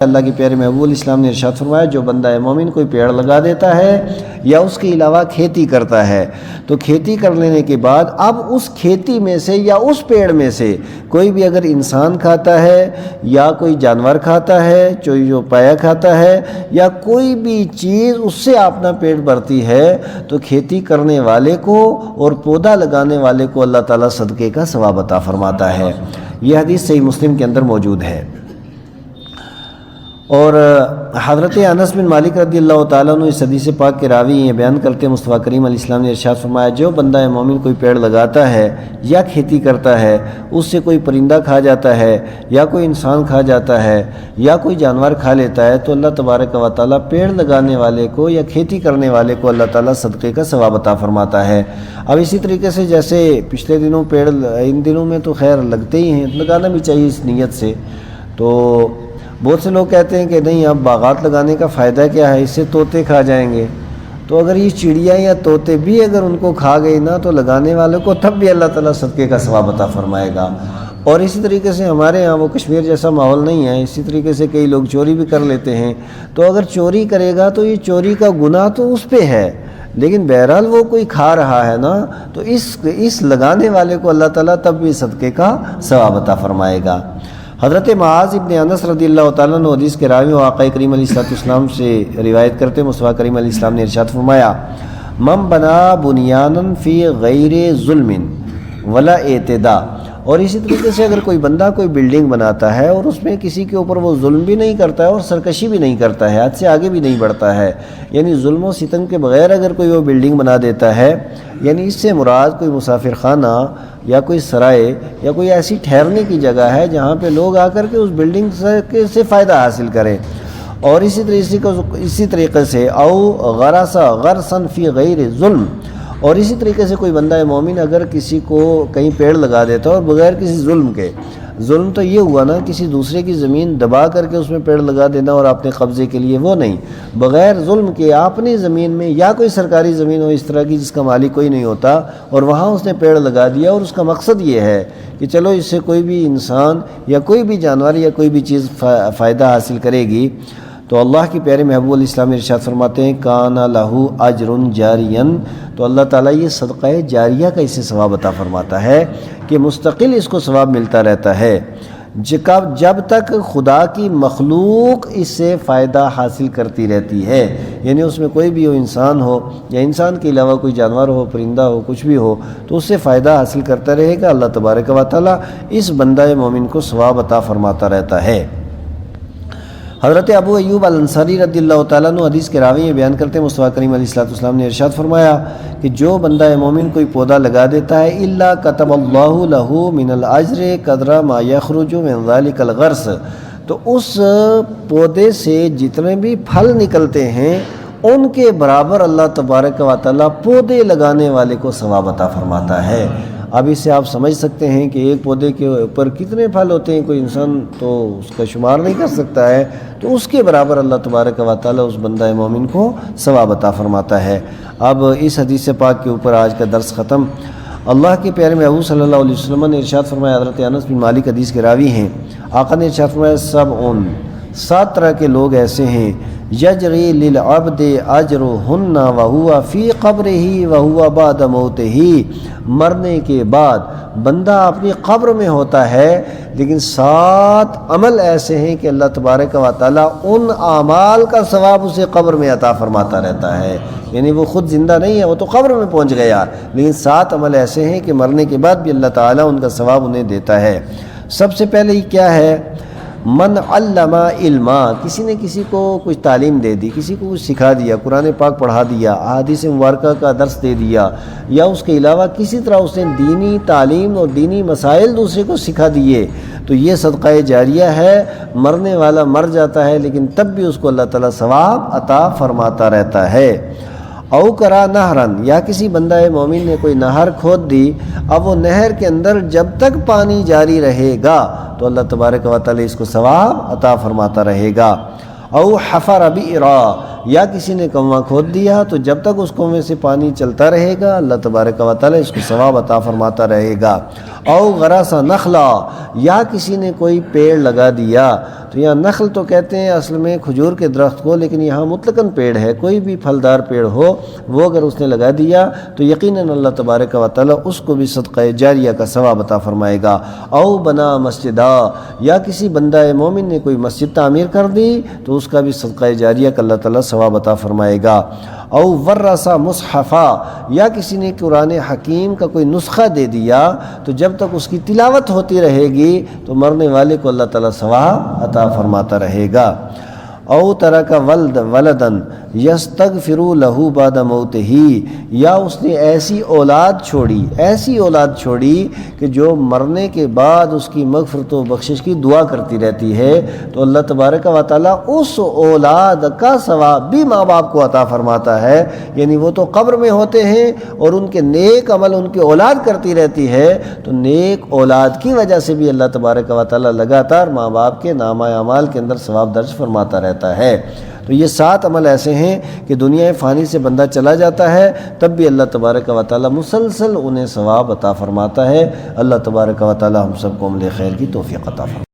اللہ کے پیارے محبوب علیہ السلام نے ارشاد فرمایا جو بندہ مومن کوئی پیڑ لگا دیتا ہے یا اس کے علاوہ کھیتی کرتا ہے تو کھیتی کر لینے کے بعد اب اس کھیتی میں سے یا اس پیڑ میں سے کوئی بھی اگر انسان کھاتا ہے یا کوئی جانور کھاتا ہے جو پایا کھاتا ہے یا کوئی بھی چیز اس سے اپنا پیٹ بھرتی ہے تو کھیتی کرنے والے کو اور پودا لگانے والے کو اللہ تعالیٰ صدقے کا ثواب عطا فرماتا ہے۔ یہ حدیث صحیح مسلم کے اندر موجود ہے۔ اور حضرت انس بن مالک رضی اللہ تعالیٰ عنہ اس حدیث پاک کے راوی یہ بیان کرتے ہیں مصطفیٰ کریم علیہ السلام نے ارشاد فرمایا جو بندہ مومن کوئی پیڑ لگاتا ہے یا کھیتی کرتا ہے اس سے کوئی پرندہ کھا جاتا ہے یا کوئی انسان کھا جاتا ہے یا کوئی جانور کھا لیتا ہے تو اللہ تبارک و تعالیٰ پیڑ لگانے والے کو یا کھیتی کرنے والے کو اللہ تعالیٰ صدقے کا ثواب عطا فرماتا ہے۔ اب اسی طریقے سے جیسے پچھلے دنوں پیڑ ان دنوں میں تو خیر لگتے ہی ہیں، لگانا بھی چاہیے اس نیت سے۔ تو بہت سے لوگ کہتے ہیں کہ نہیں اب باغات لگانے کا فائدہ کیا ہے، اس سے طوطے کھا جائیں گے۔ تو اگر یہ چڑیا یا طوطے بھی اگر ان کو کھا گئی نا تو لگانے والوں کو تب بھی اللہ تعالیٰ صدقے کا ثواب عطا فرمائے گا۔ اور اسی طریقے سے ہمارے ہاں وہ کشمیر جیسا ماحول نہیں ہے، اسی طریقے سے کئی لوگ چوری بھی کر لیتے ہیں۔ تو اگر چوری کرے گا تو یہ چوری کا گناہ تو اس پہ ہے، لیکن بہرحال وہ کوئی کھا رہا ہے نا تو اس لگانے والے کو اللہ تعالیٰ تب بھی صدقے کا ثواب عطا فرمائے گا۔ حضرت معاذ ابن انس رضی اللہ تعالیٰ عنہ حدیث کے راوی آقا کریم علیہ السلام سے روایت کرتے مصطفیٰ کریم علیہ السلام نے ارشاد فرمایا من بنا بنیانا فی غیر ظلم ولا اعتداء۔ اور اسی طریقے سے اگر کوئی بندہ کوئی بلڈنگ بناتا ہے اور اس میں کسی کے اوپر وہ ظلم بھی نہیں کرتا ہے اور سرکشی بھی نہیں کرتا ہے، حد سے آگے بھی نہیں بڑھتا ہے، یعنی ظلم و ستم کے بغیر اگر کوئی وہ بلڈنگ بنا دیتا ہے، یعنی اس سے مراد کوئی مسافر خانہ یا کوئی سرائے یا کوئی ایسی ٹھہرنے کی جگہ ہے جہاں پہ لوگ آ کر کے اس بلڈنگ سے فائدہ حاصل کریں۔ اور اسی طریقے سے او غرسا فی غیر ظلم، اور اسی طریقے سے کوئی بندہ مومن اگر کسی کو کہیں پیڑ لگا دیتا ہے اور بغیر کسی ظلم کے، ظلم تو یہ ہوا نا کسی دوسرے کی زمین دبا کر کے اس میں پیڑ لگا دینا اور اپنے قبضے کے لیے، وہ نہیں، بغیر ظلم کے اپنی زمین میں یا کوئی سرکاری زمین ہو اس طرح کی جس کا مالک کوئی نہیں ہوتا اور وہاں اس نے پیڑ لگا دیا اور اس کا مقصد یہ ہے کہ چلو اس سے کوئی بھی انسان یا کوئی بھی جانور یا کوئی بھی چیز فائدہ حاصل کرے گی، تو اللہ کے پیارے محبوب علیہ السلام ارشاد فرماتے ہیں کان لہو اجر جاریا، تو اللہ تعالیٰ یہ صدقہ جاریہ کا اسے ثواب عطا فرماتا ہے کہ مستقل اس کو ثواب ملتا رہتا ہے جب تک خدا کی مخلوق اس سے فائدہ حاصل کرتی رہتی ہے، یعنی اس میں کوئی بھی ہو، انسان ہو یا انسان کے علاوہ کوئی جانور ہو، پرندہ ہو، کچھ بھی ہو تو اس سے فائدہ حاصل کرتا رہے گا، اللہ تبارک و تعالیٰ اس بندہ مومن کو ثواب عطا فرماتا رہتا ہے۔ حضرت ابو ایوب الانصاری رضی اللہ تعالیٰ عنہ حدیث کے راوی یہ بیان کرتے ہیں مصطفیٰ کریم علیہ السلام نے ارشاد فرمایا کہ جو بندہ مومن کوئی پودا لگا دیتا ہے الا کتب اللہ لہ من الاجر قدر ما یخرج من ذلک الغرس، تو اس پودے سے جتنے بھی پھل نکلتے ہیں ان کے برابر اللہ تبارک و تعالیٰ پودے لگانے والے کو ثواب عطا فرماتا ہے۔ اب اس سے آپ سمجھ سکتے ہیں کہ ایک پودے کے اوپر کتنے پھل ہوتے ہیں، کوئی انسان تو اس کا شمار نہیں کر سکتا ہے، تو اس کے برابر اللہ تبارک و تعالیٰ اس بندہ مومن کو ثواب عطا فرماتا ہے۔ اب اس حدیث پاک کے اوپر آج کا درس ختم۔ اللہ کے پیارے محبوب صلی اللہ علیہ وسلم نے ارشاد فرمایا، حضرت انس بن مالک حدیث کے راوی ہیں، آقا نے ارشاد فرمایا سات طرح کے لوگ ایسے ہیں یجری للعبد اجرہن وہو فی قبرہ وہو بعد موتہ، مرنے کے بعد بندہ اپنی قبر میں ہوتا ہے لیکن 7 عمل ایسے ہیں کہ اللہ تبارک و تعالیٰ ان اعمال کا ثواب اسے قبر میں عطا فرماتا رہتا ہے، یعنی وہ خود زندہ نہیں ہے، وہ تو قبر میں پہنچ گیا، لیکن 7 عمل ایسے ہیں کہ مرنے کے بعد بھی اللہ تعالیٰ ان کا ثواب انہیں دیتا ہے۔ سب سے پہلے یہ کیا ہے؟ من علم علما، کسی نے کسی کو کچھ تعلیم دے دی، کسی کو کچھ سکھا دیا، قرآن پاک پڑھا دیا، احادیث مبارکہ کا درس دے دیا، یا اس کے علاوہ کسی طرح اس نے دینی تعلیم اور دینی مسائل دوسرے کو سکھا دیے، تو یہ صدقہ جاریہ ہے۔ مرنے والا مر جاتا ہے لیکن تب بھی اس کو اللہ تعالیٰ ثواب عطا فرماتا رہتا ہے۔ او کرا نہرن، یا کسی بندہ مومن نے کوئی نہر کھود دی، اب وہ نہر کے اندر جب تک پانی جاری رہے گا تو اللہ تبارک و تعالی اس کو ثواب عطا فرماتا رہے گا۔ او حفر بئرا، یا کسی نے کنواں کھود دیا تو جب تک اس کنویں سے پانی چلتا رہے گا اللہ تبارک و تعالی اس کو ثواب عطا فرماتا رہے گا۔ او غراسا نخلا، یا کسی نے کوئی پیڑ لگا دیا. تو یہاں نخل تو کہتے ہیں اصل میں کھجور کے درخت کو، لیکن یہاں مطلقاً پیڑ ہے، کوئی بھی پھلدار پیڑ ہو وہ اگر اس نے لگا دیا تو یقیناً اللہ تبارک و تعالی اس کو بھی صدقہ جاریہ کا ثواب عطا فرمائے گا. او بنا مسجدا، یا کسی بندہ مومن نے کوئی مسجد تعمیر کر دی تو اس کا بھی صدقہ جاریہ کا اللہ تعالی ثواب عطا فرمائے گا. او ورثا مصحفا، یا کسی نے قرآن حکیم کا کوئی نسخہ دے دیا تو جب تک اس کی تلاوت ہوتی رہے گی تو مرنے والے کو اللہ تعالی ثواب عطا فرماتا رہے گا. او ترک ولدن یستغفر لہ بعد موتہ، یا اس نے ایسی اولاد چھوڑی کہ جو مرنے کے بعد اس کی مغفرت و بخشش کی دعا کرتی رہتی ہے، تو اللہ تبارک و تعالیٰ اس اولاد کا ثواب بھی ماں باپ کو عطا فرماتا ہے. یعنی وہ تو قبر میں ہوتے ہیں اور ان کے نیک عمل ان کی اولاد کرتی رہتی ہے، تو نیک اولاد کی وجہ سے بھی اللہ تبارک و تعالیٰ لگاتار ماں باپ کے نامہ اعمال کے اندر ثواب درج فرماتا رہتا ہے. تو یہ 7 عمل ایسے ہیں کہ دنیا فانی سے بندہ چلا جاتا ہے تب بھی اللہ تبارک و تعالیٰ مسلسل انہیں ثواب عطا فرماتا ہے. اللہ تبارک و تعالیٰ ہم سب کو عمل خیر کی توفیق عطا فرمائے.